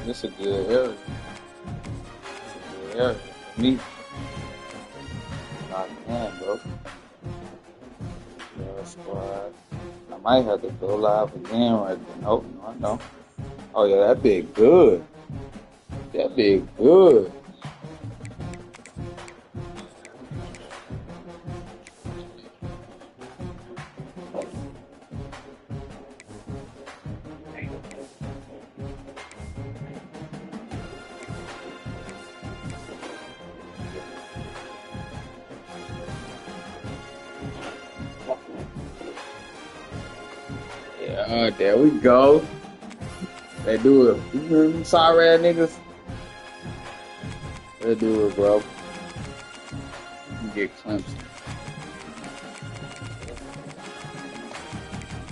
This a good area. It's a good area for me. Not man, bro. Squad. I might have to go live again right there. Nope, no, I don't. Oh yeah, that big good. That big good. Yeah, there we go. They do it. You hear them sorry ass niggas? They do it, bro. You get Clemson.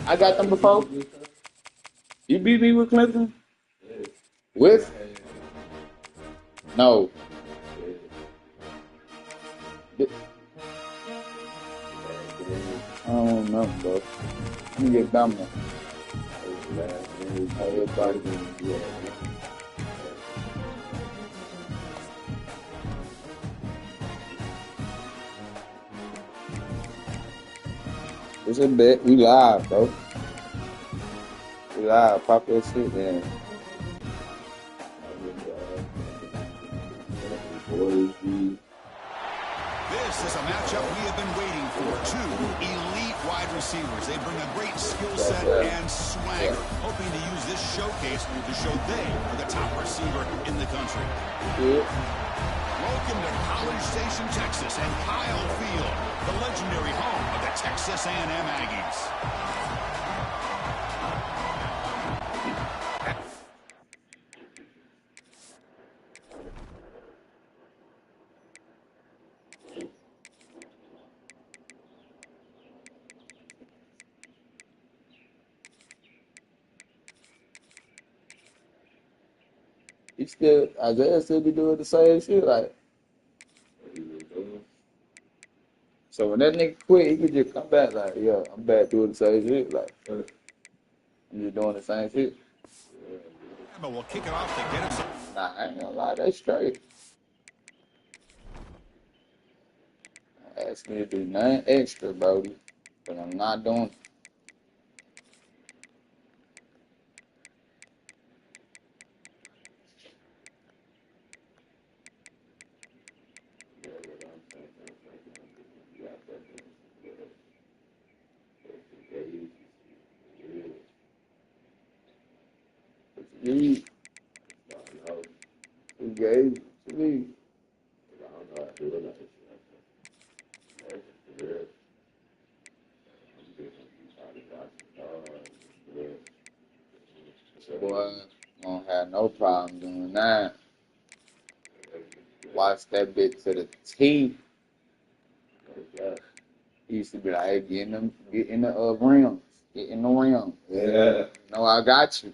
I got them before. You beat me with Clemson? With? No. I don't know, bro. Let me get dumb one. It's a bet. We live, bro. We live. Pop that shit, man. This is a matchup we have been waiting for. Two elite wide receivers. They bring a great skill set and swagger, hoping to use this showcase to show they are the top receiver in the country. Welcome to College Station, Texas, and Kyle Field, the legendary home of the Texas A&M Aggies. Isaiah still be doing the same shit, like. So when that nigga quit, he could just come back, like, yeah, I'm back doing the same shit, like, I'm just doing the same shit. But we'll kick it off to get him. Nah, I ain't gonna lie, that's straight. Ask me to do nothing extra, Brody, but I'm not doing it. You gave it to me. Boy, don't have no problem doing that. Watch that bit to the T. He used to be like, hey, get in the rims. Get in the rim. Yeah. No, I got you.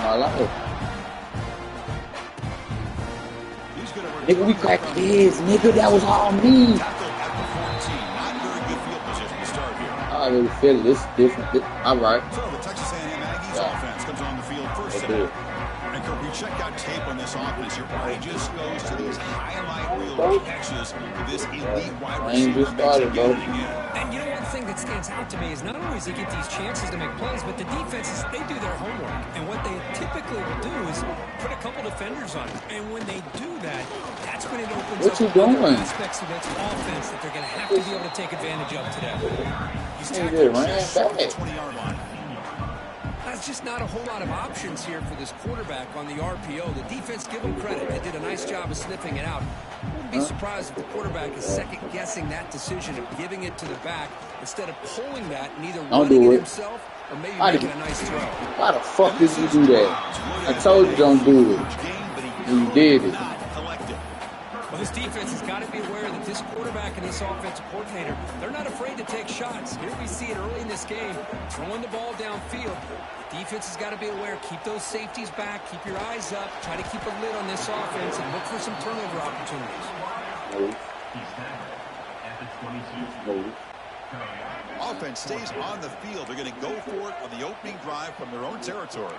I like it. Nigga, we cracked his, nigga. That was all me. I already feel it. This is different. All right. So the Texas A&M Aggies offense comes on the field first down. And Kirk, we check out tape on this offense. Your eye just goes to these highlight reel catches to this elite wide receiver. And you know, one thing that stands out to me is not only does he get these chances to make plays, but the defenses, they do their homework. And what they typically will do is put a couple defenders on him. And when they do that, that's when it opens up other aspects of its offense that they're going to have to be able to take advantage of today. He's tackled just short of the 20-yard line. There's just not a whole lot of options here for this quarterback on the RPO. The defense, give them credit. They did a nice job of sniffing it out. Wouldn't be surprised if the quarterback is second-guessing that decision of giving it to the back instead of pulling that and either running it himself or maybe making a nice throw. Why the fuck did you do that? I told you don't do it. You did it. Well, this defense has got to be aware that this quarterback and this offensive coordinator, they're not afraid to take shots. Here we see it early in this game, throwing the ball downfield. The defense has got to be aware. Keep those safeties back. Keep your eyes up. Try to keep a lid on this offense and look for some turnover opportunities. Offense stays on the field. They're going to go for it on the opening drive from their own territory.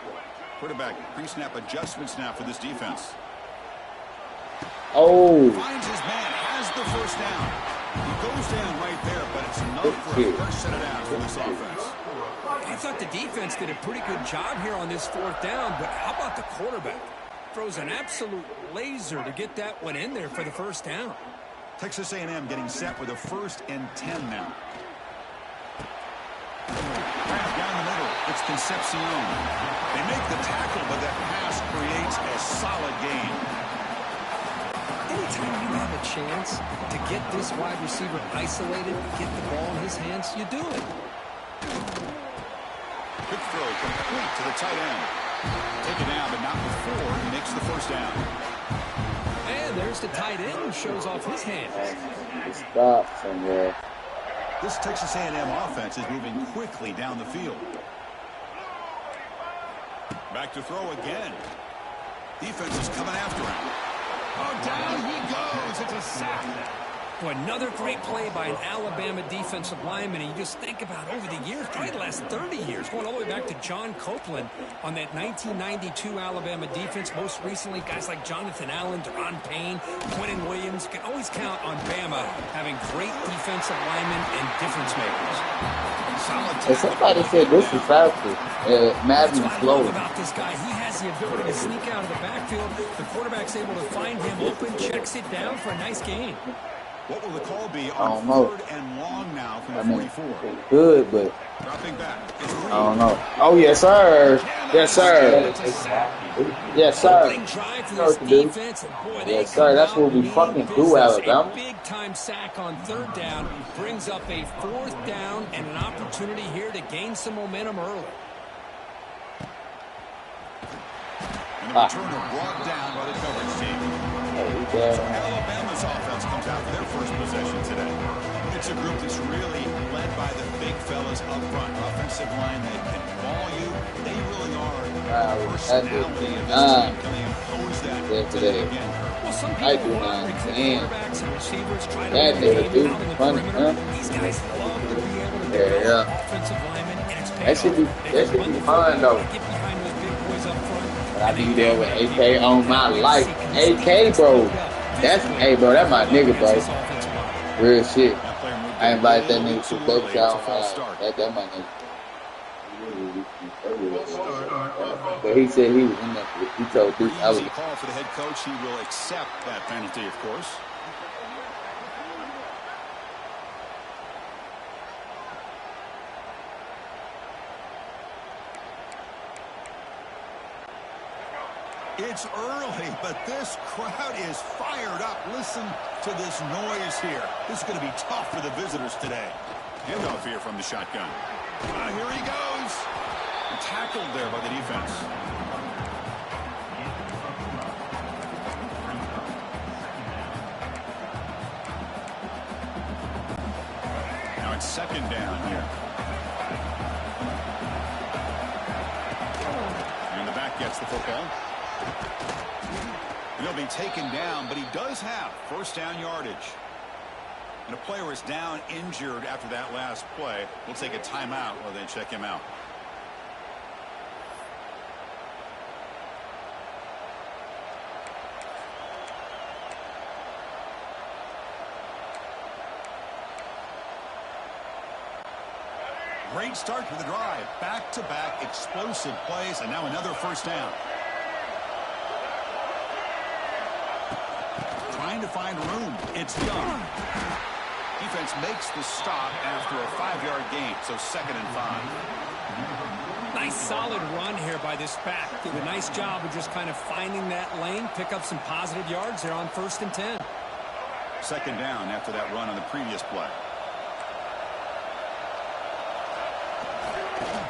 Quarterback pre-snap adjustments now for this defense. Oh. Finds his man, has the first down. He goes down right there, but it's enough for a first set of downs for this offense. I thought the defense did a pretty good job here on this 4th down, but how about the quarterback? Throws an absolute laser to get that one in there for the first down. Texas A&M getting set with a 1st and 10 now. Pass down the middle. It's Concepcion. They make the tackle, but that pass creates a solid gain. Anytime you have a chance to get this wide receiver isolated, get the ball in his hands, you do it. Quick throw complete to the tight end. Take it down, but not before he makes the first down. And there's the tight end who shows off his hands. Stop somewhere. This Texas A&M offense is moving quickly down the field. Back to throw again. Defense is coming after him. Oh, down he goes. It's a sack. Boy, another great play by an Alabama defensive lineman. And you just think about over the years, probably the last 30 years, going all the way back to John Copeland on that 1992 Alabama defense. Most recently, guys like Jonathan Allen, Deron Payne, Quentin Williams. You can always count on Bama having great defensive linemen and difference makers. And somebody said this is faster. Madden is slower. About this guy, he has the ability to sneak out of the backfield. The quarterback's able to find him open, checks it down for a nice gain. What will the call be on 3rd and long now from the 44? Good, but dropping back. I don't know. Oh, yes, sir. Yes, sir. Yes, sir. Yes, sir. That's what we fucking do, Alabama. A big-time sack on 3rd down brings up a 4th down and an opportunity here to gain some momentum early. And the returner brought down by the coverage team. Alabama's offense comes out for their first possession today. It's a group that's really led by the big fellas up front. Offensive line that can ball you. They really are the personality of this team. Can they impose that today again? Well, some people quarterbacks and receivers try to win the game out in the perimeter. These guys love to be able to get offensive linemen, and it's paid off. That should be fun, though. Get behind those big boys up front. I be there with AK on my life. AK, bro. That's, hey, bro, that's my nigga, bro. Real shit. I invited that nigga to both y'all. That's my nigga. But he said he was in there. He told Duke I was. Easy call for the head coach. He will accept that penalty, of course. It's early, but this crowd is fired up. Listen to this noise here. This is going to be tough for the visitors today. Handoff here from the shotgun. Here he goes. Tackled there by the defense. Now it's 2nd down here. And the back gets the football. He'll be taken down, but he does have 1st down yardage. And a player is down injured after that last play. We'll take a timeout while they check him out. Great start to the drive. Back-to-back explosive plays, and now another 1st down. Trying to find room. It's Young. Defense makes the stop after a 5-yard gain, so 2nd and 5. Nice solid run here by this back. Did a nice job of just kind of finding that lane, pick up some positive yards there on 1st and 10. 2nd down after that run on the previous play.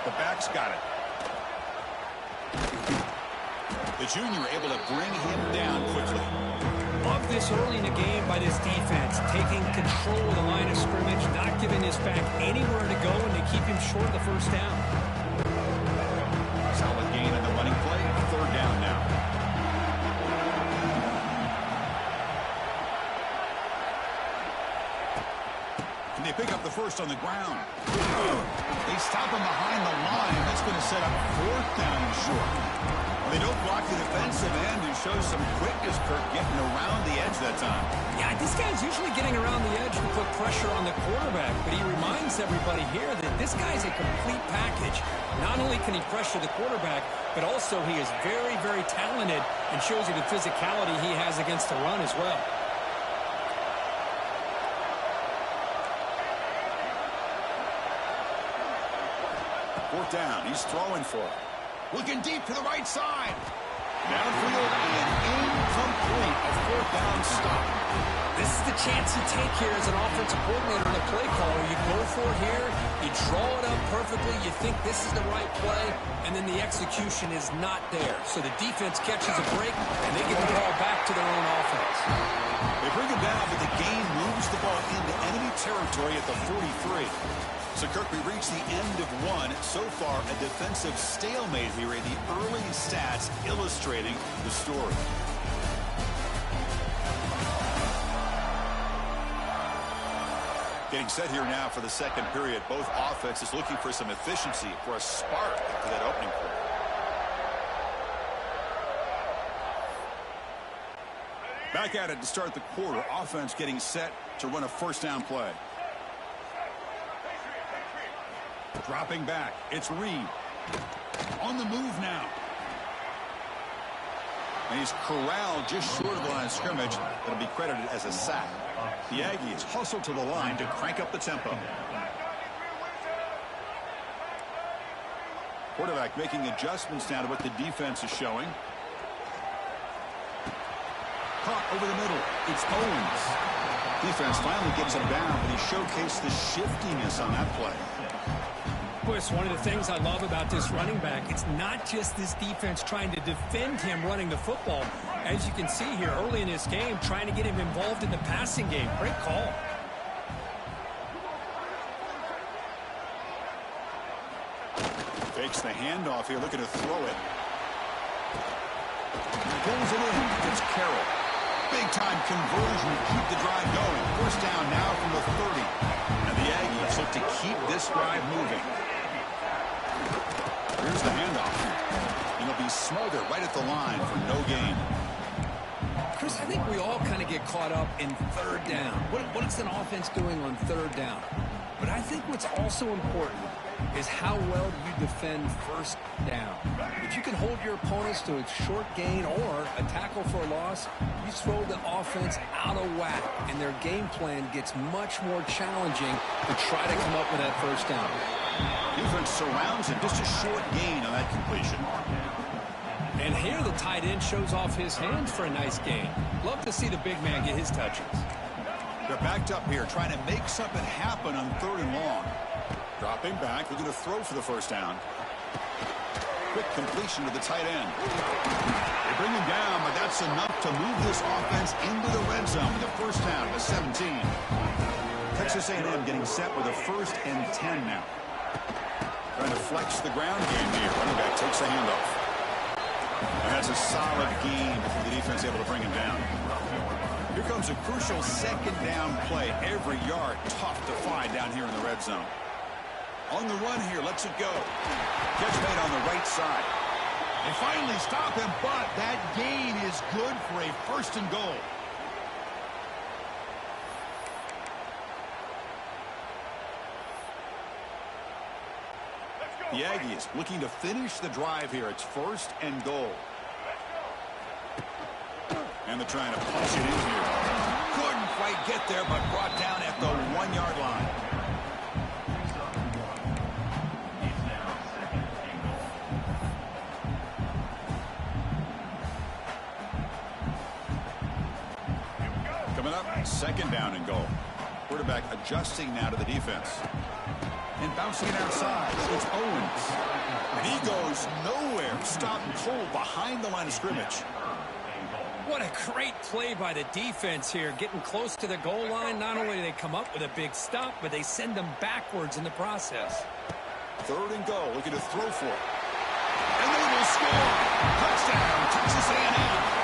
The back's got it. The junior able to bring him down quickly. Love this early in the game by this defense, taking control of the line of scrimmage, not giving his back anywhere to go, and they keep him short of the 1st down. Solid gain on the running play. 3rd down now. And they pick up the first on the ground. They stop him behind the line. That's going to set up 4th down and short. They don't block the defensive end and show some quickness, Kirk, getting around the edge that time. Yeah, this guy's usually getting around the edge to put pressure on the quarterback, but he reminds everybody here that this guy's a complete package. Not only can he pressure the quarterback, but also he is very, very talented and shows you the physicality he has against the run as well. Fourth down, he's throwing for it. Looking deep to the right side. Downfield and incomplete. A 4th down stop. This is the chance you take here as an offensive coordinator and a play caller. You go for it here, you draw it up perfectly, you think this is the right play, and then the execution is not there. So the defense catches a break, and they get the ball back to their own offense. They bring it down, but the game moves the ball into enemy territory at the 43. So, Kirk, we reach the end of one. So far, a defensive stalemate here in the early stats illustrating the story. Getting set here now for the second period. Both offenses looking for some efficiency, for a spark to that opening quarter. Back at it to start the quarter. Offense getting set to run a 1st down play. Dropping back, it's Reed. On the move now. And he's corralled just short of the line of scrimmage. That'll be credited as a sack. The Aggies hustle to the line to crank up the tempo. Quarterback making adjustments now to what the defense is showing. Caught over the middle. It's Owens. Defense finally gets him down, but he showcased the shiftiness on that play. It's one of the things I love about this running back. It's not just this defense trying to defend him running the football. As you can see here early in this game, trying to get him involved in the passing game. Great call. Fakes the handoff here, looking to throw it. Pulls it in. It's Carroll. Big-time conversion to keep the drive going. 1st down now from the 30. And the Aggies look to keep this drive moving. Here's the handoff. And he'll be smothered right at the line for no gain. Chris, I think we all kind of get caught up in 3rd down. What is an offense doing on 3rd down? But I think what's also important is how well you defend 1st down. If you can hold your opponents to a short gain or a tackle for a loss, you throw the offense out of whack, and their game plan gets much more challenging to try to come up with that 1st down. Defense surrounds him. Just a short gain on that completion. And here the tight end shows off his hands for a nice gain. Love to see the big man get his touches. They're backed up here, trying to make something happen on 3rd and long. Dropping back, looking to throw for the 1st down. Quick completion to the tight end. They bring him down, but that's enough to move this offense into the red zone with a 1st down to 17. Texas A&M getting set with a 1st and 10 now. Trying to flex the ground game here. Running back takes the handoff. And that's a solid gain before the defense able to bring him down. Here comes a crucial 2nd down play. Every yard tough to find down here in the red zone. On the run here, lets it go. Catch made on the right side. They finally stop him, but that gain is good for a 1st and goal. The Aggies looking to finish the drive here. It's 1st and goal. And they're trying to push it in here. Couldn't quite get there, but brought down at the 1-yard line. Coming up, 2nd down and goal. Quarterback adjusting now to the defense. And bouncing it outside, it's Owens. And he goes nowhere. Stopped cold behind the line of scrimmage. What a great play by the defense here. Getting close to the goal line, not only do they come up with a big stop, but they send them backwards in the process. 3rd and goal, looking to throw for it. And they will score. Touchdown, Texas A&M.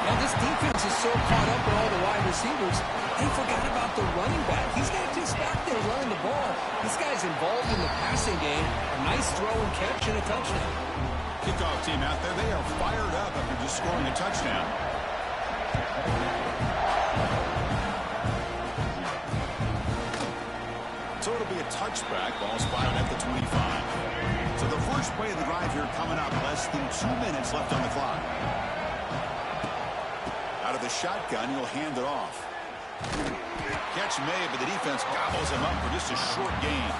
Well, this defense is so caught up in all the wide receivers, they forgot about the running back. He's not just back there running the ball. This guy's involved in the passing game. A nice throw and catch and a touchdown. Kickoff team out there, they are fired up after just scoring a touchdown. So it'll be a touchback. Ball spotted at the 25. So the first play of the drive here coming up. Less than 2 minutes left on the clock. Out of the shotgun, he'll hand it off. Catch made, but the defense gobbles him up for just a short gain.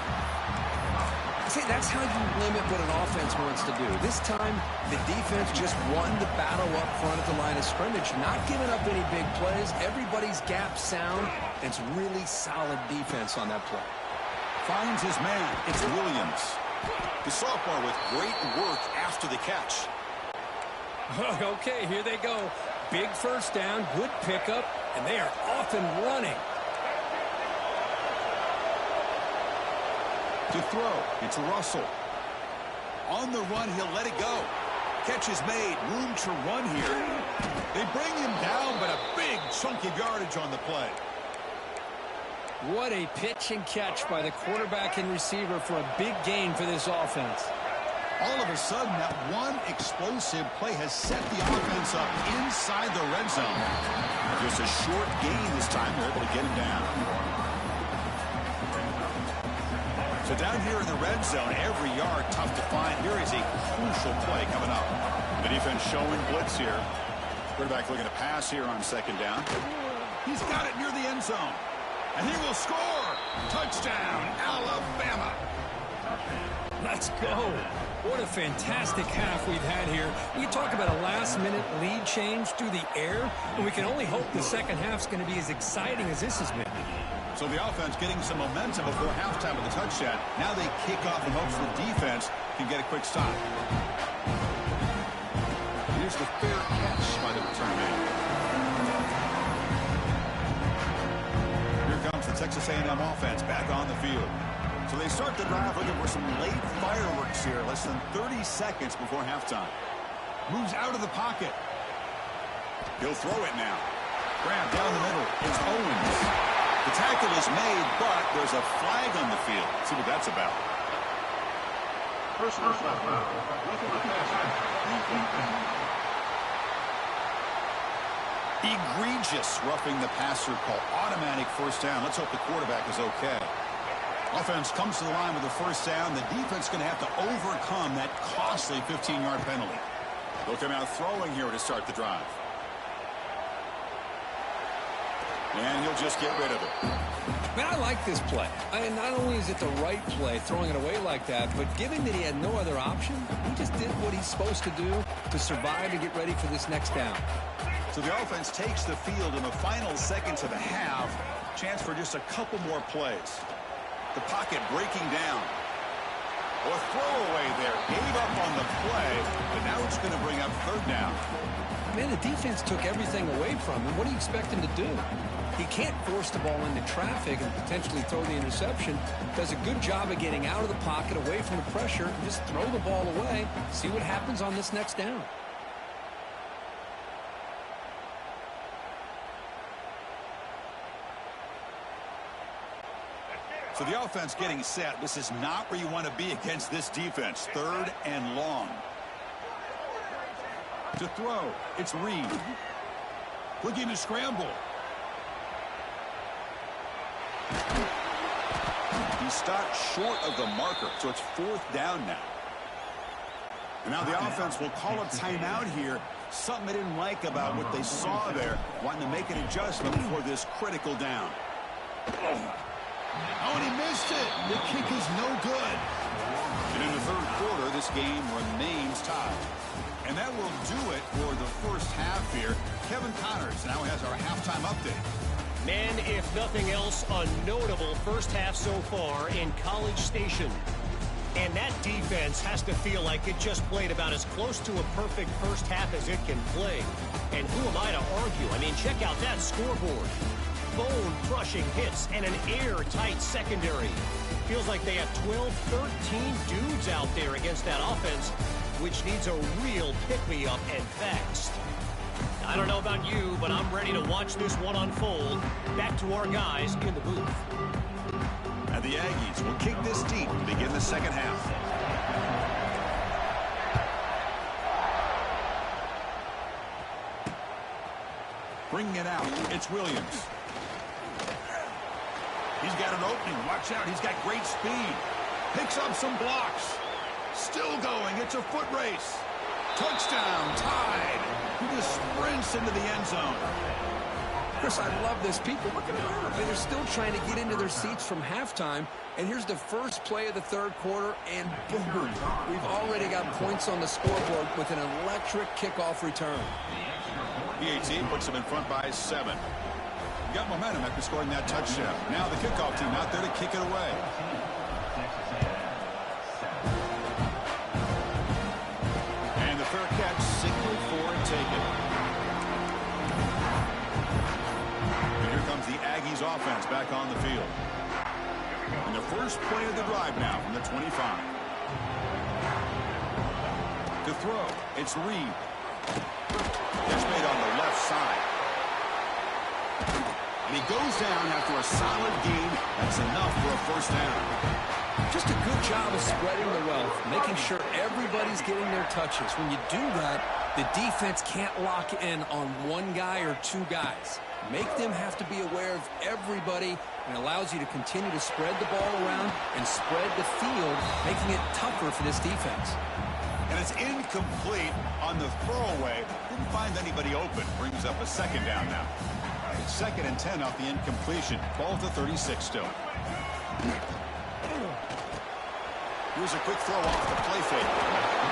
See, that's how you limit what an offense wants to do. This time, the defense just won the battle up front at the line of scrimmage, not giving up any big plays. Everybody's gap sound. It's really solid defense on that play. Finds his man. It's Williams. The sophomore with great work after the catch. Okay, here they go. Big first down, good pickup, and they are off and running. To throw, it's Russell. On the run, he'll let it go. Catch is made, room to run here. They bring him down, but a big chunk of yardage on the play. What a pitch and catch by the quarterback and receiver for a big gain for this offense. All of a sudden, that one explosive play has set the offense up inside the red zone. Just a short gain this time. They're able to get him down. So down here in the red zone, every yard tough to find. Here is a crucial play coming up. The defense showing blitz here. Quarterback looking to pass here on second down. He's got it near the end zone. And he will score. Touchdown, Alabama. Let's go. What a fantastic half we've had here. We talk about a last-minute lead change through the air, and we can only hope the second half's going to be as exciting as this has been. So the offense getting some momentum before halftime with the touchdown. Now they kick off in hopes the defense can get a quick stop. Here's the fair catch by the return man. Here comes the Texas A&M offense back on the field. So they start the drive looking for some late fireworks here. Less than 30 seconds before halftime. Moves out of the pocket. He'll throw it now. Grab down the middle is Owens. The tackle is made, but there's a flag on the field. Let's see what that's about. Personal foul. Egregious roughing the passer call. Automatic first down. Let's hope the quarterback is okay. Offense comes to the line with the first down. The defense is going to have to overcome that costly 15-yard penalty. They'll come out throwing here to start the drive. And he'll just get rid of it. Man, I like this play. Not only is it the right play, throwing it away like that, but given that he had no other option, he just did what he's supposed to do to survive and get ready for this next down. So the offense takes the field in the final seconds of the half. Chance for just a couple more plays. The pocket breaking down. A throwaway there. Gave up on the play, but now it's going to bring up third down. Man, the defense took everything away from him. What do you expect him to do? He can't force the ball into traffic and potentially throw the interception. Does a good job of getting out of the pocket, away from the pressure, and just throw the ball away. See what happens on this next down. So the offense getting set. This is not where you want to be against this defense. Third and long. To throw, it's Reed. Looking to scramble. He stopped short of the marker, so it's fourth down now. And now the offense will call a timeout here. Something they didn't like about what they saw there. Wanting to make an adjustment before this critical down. Oh, and he missed it. The kick is no good. And in the third quarter, this game remains tied. And that will do it for the first half here. Kevin Connors now has our halftime update. Man, if nothing else, a notable first half so far in College Station. And that defense has to feel like it just played about as close to a perfect first half as it can play. And who am I to argue? I mean, check out that scoreboard. Bone-crushing hits and an airtight secondary. Feels like they have 12, 13 dudes out there against that offense, which needs a real pick-me-up and fast. I don't know about you, but I'm ready to watch this one unfold. Back to our guys in the booth. And the Aggies will kick this deep to begin the second half. Bringing it out, it's Williams. He's got an opening. Watch out, he's got great speed. Picks up some blocks. Still going, it's a foot race. Touchdown, tied. He just sprints into the end zone. Chris, I love this. People looking around. They're still trying to get into their seats from halftime. And here's the first play of the third quarter, and boom, we've already got points on the scoreboard with an electric kickoff return. The puts them in front by 7. Got momentum after scoring that touchdown. Now the kickoff team out there to kick it away. And the fair catch signaled for and taken. And here comes the Aggies offense back on the field. And the first play of the drive now from the 25. To throw, it's Reed. It's made on the left side. And he goes down after a solid gain. That's enough for a first down. Just a good job of spreading the wealth, making sure everybody's getting their touches. When you do that, the defense can't lock in on one guy or two guys. Make them have to be aware of everybody, and allows you to continue to spread the ball around and spread the field, making it tougher for this defense. And it's incomplete on the throwaway. Didn't find anybody open. Brings up a second down now. It's 2nd and 10 off the incompletion. Ball to 36 still. Here's a quick throw off the play fake.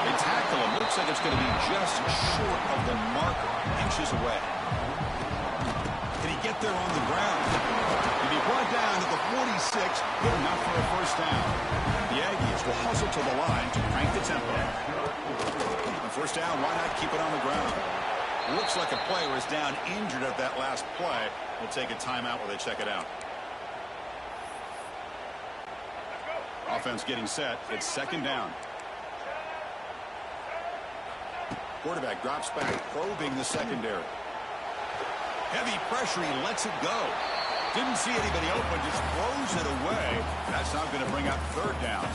They tackle him. Looks like it's going to be just short of the marker. Inches away. Can he get there on the ground? He'll be brought down at the 46. Good enough for a first down. The Aggies will hustle to the line to crank the tempo. On first down, why not keep it on the ground? Looks like a player is down injured at that last play. We'll take a timeout while they check it out. Offense getting set. It's 2nd down. Quarterback drops back, probing the secondary. Heavy pressure, he lets it go. Didn't see anybody open, just throws it away. That's not going to bring up 3rd down.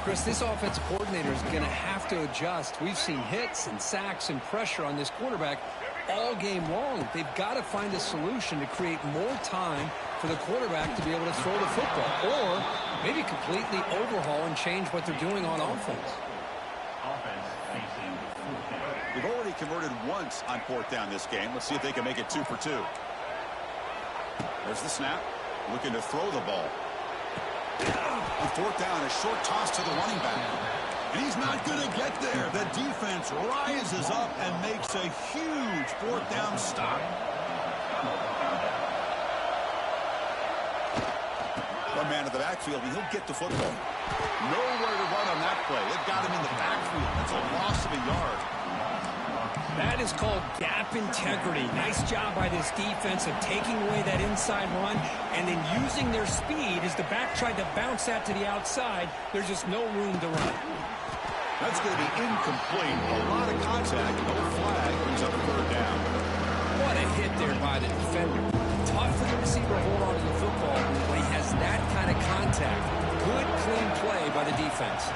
Chris, this offensive coordinator is going to have to adjust. We've seen hits and sacks and pressure on this quarterback all game long. They've got to find a solution to create more time for the quarterback to be able to throw the football, or maybe completely overhaul and change what they're doing on offense. They've already converted once on 4th down this game. Let's see if they can make it 2 for 2. There's the snap. Looking to throw the ball. On 4th down, a short toss to the running back. And he's not going to get there. The defense rises up and makes a huge 4th down stop. One man to the backfield, and he'll get the football. Nowhere to run on that play. They've got him in the backfield. That's a loss of a yard. That is called gap integrity. Nice job by this defense of taking away that inside run and then using their speed as the back tried to bounce that to the outside. There's just no room to run. That's going to be incomplete. A lot of contact. No flag. Brings up a 3rd down. What a hit there by the defender. Tough for the receiver to hold on to the football when he has that kind of contact. Good, clean play by the defense.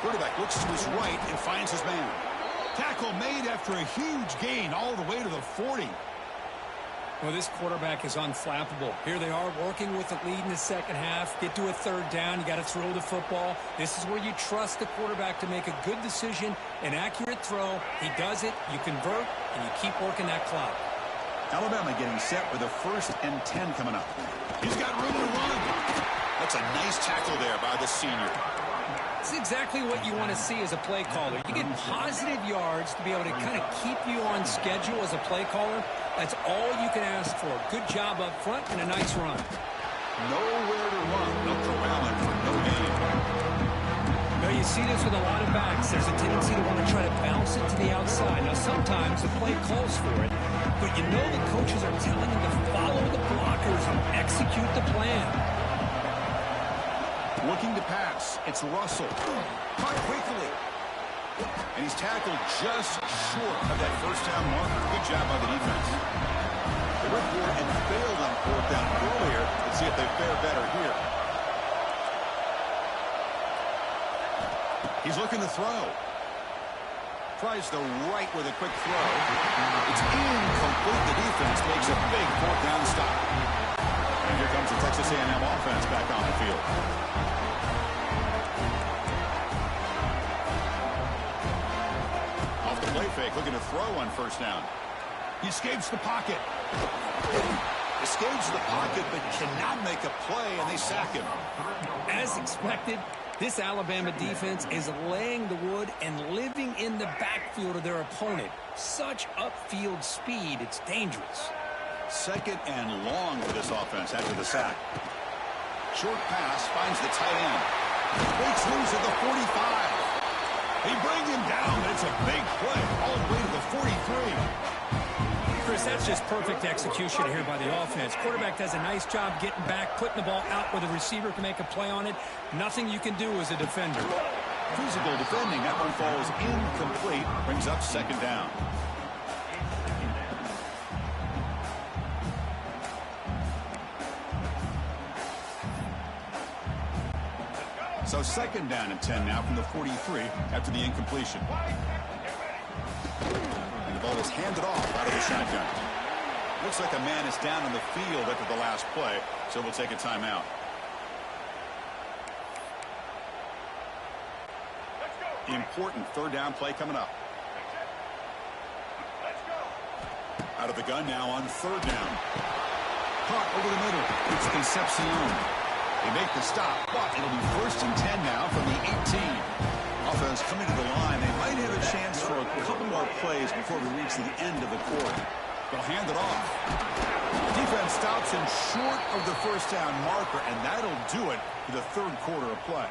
Quarterback looks to his right and finds his man. Tackle made after a huge gain all the way to the 40. Well, this quarterback is unflappable. Here they are working with the lead in the second half. Get to a 3rd down. You got to throw the football. This is where you trust the quarterback to make a good decision, an accurate throw. He does it, you convert, and you keep working that clock. Alabama getting set with a 1st and 10 coming up. He's got room to run. That's a nice tackle there by the senior. It's exactly what you want to see as a play caller. You get positive yards to be able to kind of keep you on schedule as a play caller. That's all you can ask for. Good job up front and a nice run. Nowhere to run. They'll corral him for no gain. Now you see this with a lot of backs. There's a tendency to want to try to bounce it to the outside. Now sometimes the play calls for it, but you know the coaches are telling them to follow the blockers and execute the plan. Looking to pass. It's Russell. Caught quickly. And he's tackled just short of that first down marker. Good job by the defense. They went for it and failed on fourth down earlier. Let's see if they fare better here. He's looking to throw. Tries the right with a quick throw. It's incomplete. The defense makes a big fourth down stop. And here comes the Texas A&M offense back on the field. Off the play fake, looking to throw on first down. He escapes the pocket. Escapes the pocket, but cannot make a play, and they sack him. As expected, this Alabama defense is laying the wood and living in the backfield of their opponent. Such upfield speed, it's dangerous. Second and long for this offense after the sack. Short pass finds the tight end. Breaks loose at the 45. They bring him down, but it's a big play all the way to the 43. Chris, that's just perfect execution here by the offense. Quarterback does a nice job getting back, putting the ball out where the receiver can make a play on it. Nothing you can do as a defender. Physical defending. That one falls incomplete. Brings up second down. So second down and 10 now from the 43 after the incompletion. And the ball is handed off out of the shotgun. Looks like a man is down on the field after the last play, so we'll take a timeout. Important third down play coming up. Out of the gun now on third down. Caught over the middle. It's Concepcion. They make the stop, but it'll be first and 10 now from the 18. Offense coming to the line. They might have a chance for a couple more plays before we reach the end of the quarter. They'll hand it off. Defense stops him short of the first down marker, and that'll do it for the third quarter of play.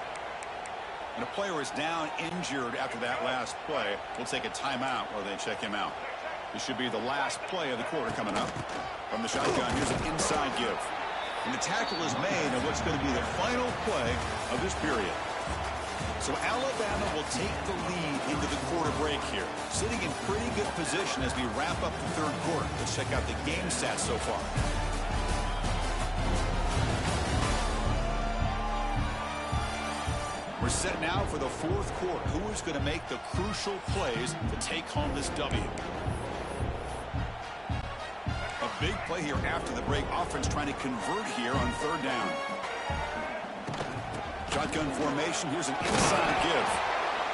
And a player is down injured after that last play. We'll take a timeout while they check him out. This should be the last play of the quarter coming up. From the shotgun, here's an inside give. And the tackle is made on what's going to be the final play of this period. So Alabama will take the lead into the quarter break here. Sitting in pretty good position as we wrap up the third quarter. Let's check out the game stats so far. We're set now for the fourth quarter. Who is going to make the crucial plays to take home this W? A big play here after the break. Offense trying to convert here on third down. Shotgun formation. Here's an inside give.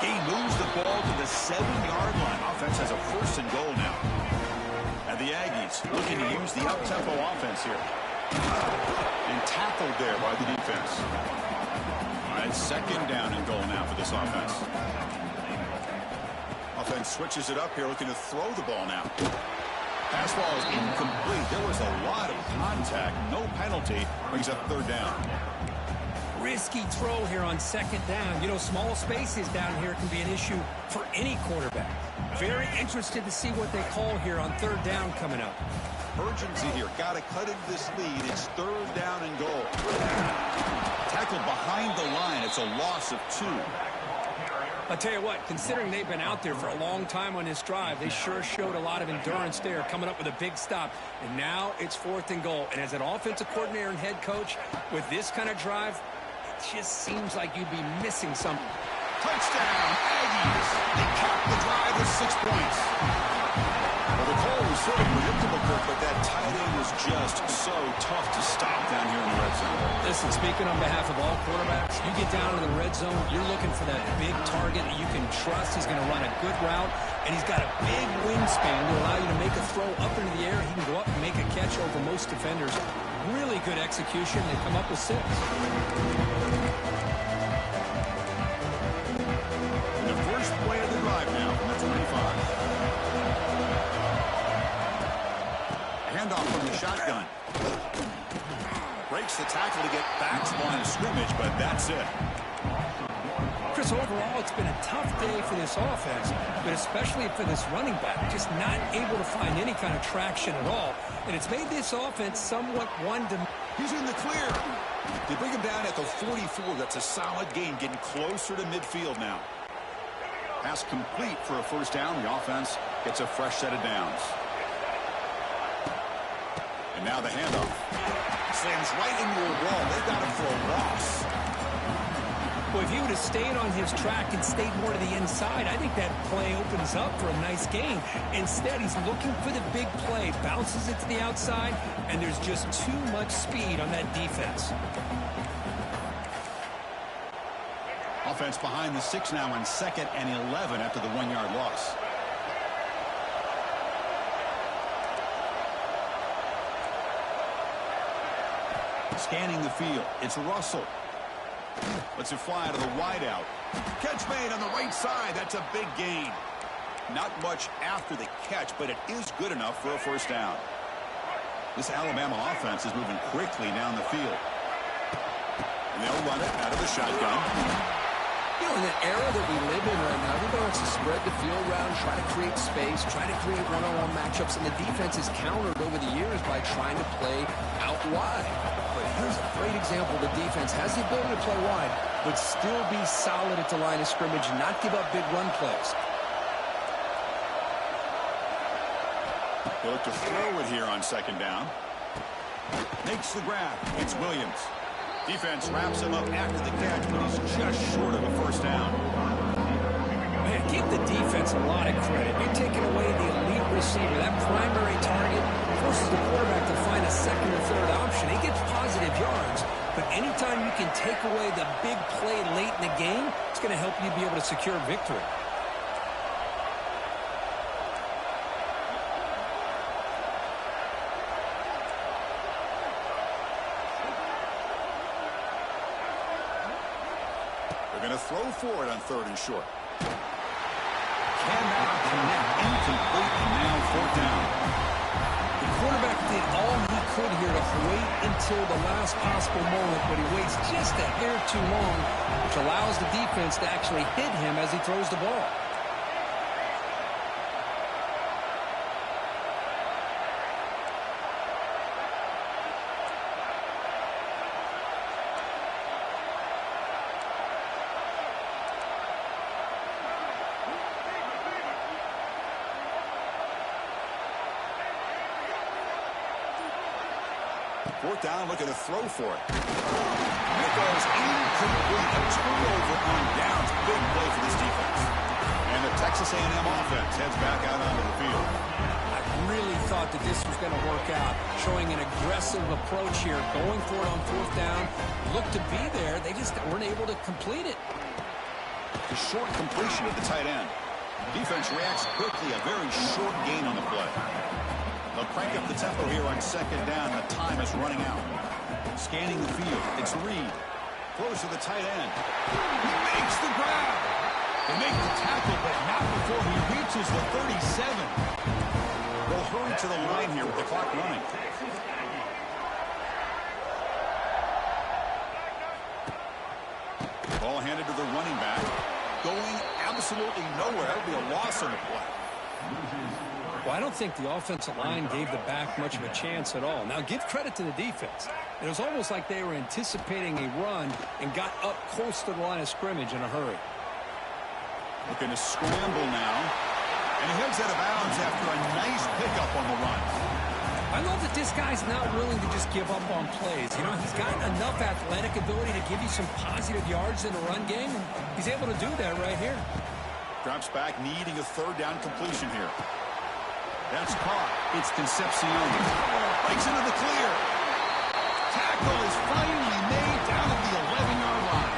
He moves the ball to the 7-yard line. Offense has a first and goal now. And the Aggies looking to use the up-tempo offense here. And tackled there by the defense. All right, second down and goal now for this offense. Offense switches it up here, looking to throw the ball now. Pass ball is incomplete. There was a lot of contact. No penalty. Brings up third down. Risky throw here on second down. You know, small spaces down here can be an issue for any quarterback. Very interested to see what they call here on third down coming up. Urgency here. Got to cut into this lead. It's third down and goal. Tackled behind the line. It's a loss of 2. I'll tell you what, considering they've been out there for a long time on this drive, they sure showed a lot of endurance there, coming up with a big stop. And now it's fourth and goal. And as an offensive coordinator and head coach, with this kind of drive, it just seems like you'd be missing something. Touchdown, Aggies. They cap the drive with 6 points. Well, the call was sort of predictable, Kirk, but that tight end was just so tough to stop down here in the red zone. Listen, speaking on behalf of all quarterbacks, you get down in the red zone, you're looking for that big target that you can trust. He's going to run a good route, and he's got a big wingspan to allow you to make a throw up into the air. He can go up and make a catch over most defenders. Really good execution. They come up with 6. The first play of the drive now from the 25. Handoff from the shotgun. Breaks the tackle to get back to line of scrimmage, but that's it. Chris, overall, it's been a tough day for this offense, but especially for this running back. Just not able to find any kind of traction at all. And it's made this offense somewhat one-dimensional. He's in the clear. They bring him down at the 44. That's a solid gain, getting closer to midfield now. Pass complete for a first down. The offense gets a fresh set of downs. And now the handoff. Slams right into a wall. They've got him for a loss. Well, if he would have stayed on his track and stayed more to the inside, I think that play opens up for a nice gain. Instead, he's looking for the big play, bounces it to the outside, and there's just too much speed on that defense. Offense behind the 6 now on 2nd and 11 after the 1-yard loss. Scanning the field. It's Russell. Lets it fly to the wideout. Catch made on the right side. That's a big gain. Not much after the catch, but it is good enough for a first down. This Alabama offense is moving quickly down the field. And they'll run it out of the shotgun. You know, in the era that we live in right now, everybody wants to spread the field around, try to create space, try to create one-on-one matchups, and the defense is countered over the years by trying to play out wide. But here's a great example. The defense has the ability to play wide, but still be solid at the line of scrimmage and not give up big run plays. They look to throw it here on 2nd down. Makes the grab. It's Williams. Defense wraps him up after the catch, but he's just short of a first down. Man, give the defense a lot of credit. You're taking away the elite receiver. That primary target forces the quarterback to find a second or third option. He gets positive yards, but anytime you can take away the big play late in the game, it's going to help you be able to secure victory. Going to throw for it on 3rd and short. Cannot connect. Incomplete, and now 4th down. The quarterback did all he could here to wait until the last possible moment, but he waits just a hair too long, which allows the defense to actually hit him as he throws the ball. Fourth down, looking to throw for it. And it goes incomplete. A turnover on downs. Big play for this defense. And the Texas A&M offense heads back out onto the field. I really thought that this was going to work out, showing an aggressive approach here, going for it on 4th down. Looked to be there. They just weren't able to complete it. The short completion of the tight end. Defense reacts quickly. A very short gain on the play. They'll crank up the tempo here on 2nd down. The time is running out. Scanning the field. It's Reed. Throws to the tight end. He makes the grab. They make the tackle, but not before he reaches the 37. They'll hurry to the line here with the clock running. Ball handed to the running back. Going absolutely nowhere. That'll be a loss on the play. Well, I don't think the offensive line gave the back much of a chance at all. Now, give credit to the defense. It was almost like they were anticipating a run and got up close to the line of scrimmage in a hurry. Looking to scramble now. And he heads out of bounds after a nice pickup on the run. I love that this guy's not willing to just give up on plays. You know, he's got enough athletic ability to give you some positive yards in the run game, and he's able to do that right here. Drops back, needing a 3rd down completion here. That's caught. It's Concepcion. Breaks into the clear. Tackle is finally made down at the 11-yard line.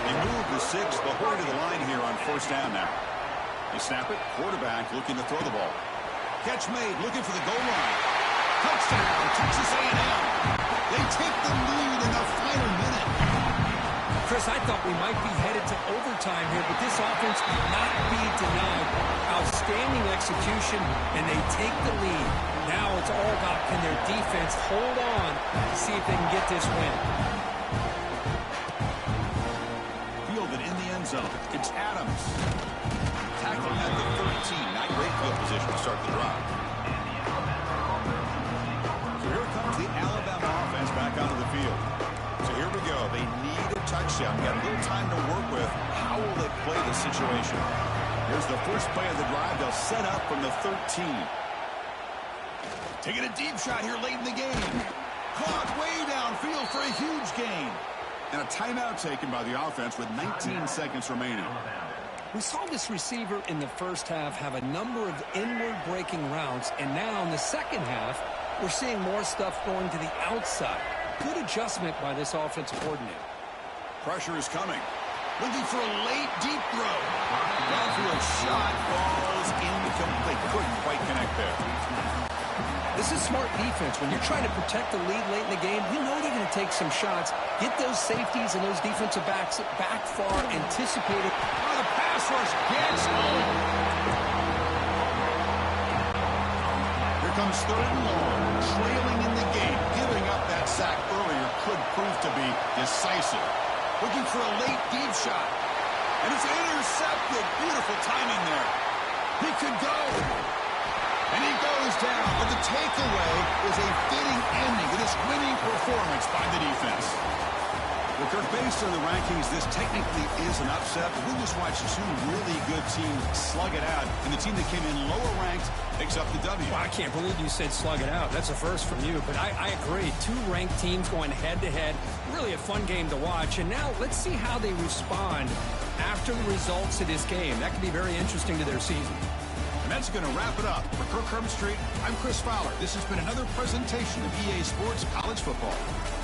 They move the 6. They'll hurry to the line here on 1st down now. They snap it. Quarterback looking to throw the ball. Catch made. Looking for the goal line. Touchdown, Texas A&M. They take the lead in the final minute. Chris, I thought we might be headed to overtime here, but this offense will not be denied. Outstanding execution, and they take the lead. Now it's all about can their defense hold on to see if they can get this win. Fielded in the end zone. It's Adams. Tackling at the 13. Not great field position to start the drive. So here comes the Alabama offense back onto the field. So here we go. They need a touchdown. Got a little time to work with. How will they play the situation. Here's the first play of the drive. They'll set up from the 13. Taking a deep shot here late in the game. Caught way downfield for a huge gain. And a timeout taken by the offense with 19 seconds remaining. We saw this receiver in the first half have a number of inward breaking routes, and now in the second half, we're seeing more stuff going to the outside. Good adjustment by this offensive coordinator. Pressure is coming. Looking for a late, deep throw. Downfield shot falls incomplete. Couldn't quite connect there. This is smart defense. When you're trying to protect the lead late in the game, you know they're going to take some shots. Get those safeties and those defensive backs back far, anticipate it. Oh, the pass rush gets home. Here comes third and long. Trailing in the game. Giving up that sack earlier could prove to be decisive. Looking for a late deep shot. And it's intercepted. Beautiful timing there. He could go. And he goes down. But the takeaway is a fitting ending to this winning performance by the defense. Well, Kirk, based on the rankings, this technically is an upset. But we just watched two really good teams slug it out. And the team that came in lower ranked picks up the W. Well, I can't believe you said slug it out. That's a first from you. But I agree. Two ranked teams going head-to-head. Really a fun game to watch. And now let's see how they respond after the results of this game. That could be very interesting to their season. And that's going to wrap it up. For Kirk Herbstreit, I'm Chris Fowler. This has been another presentation of EA Sports College Football.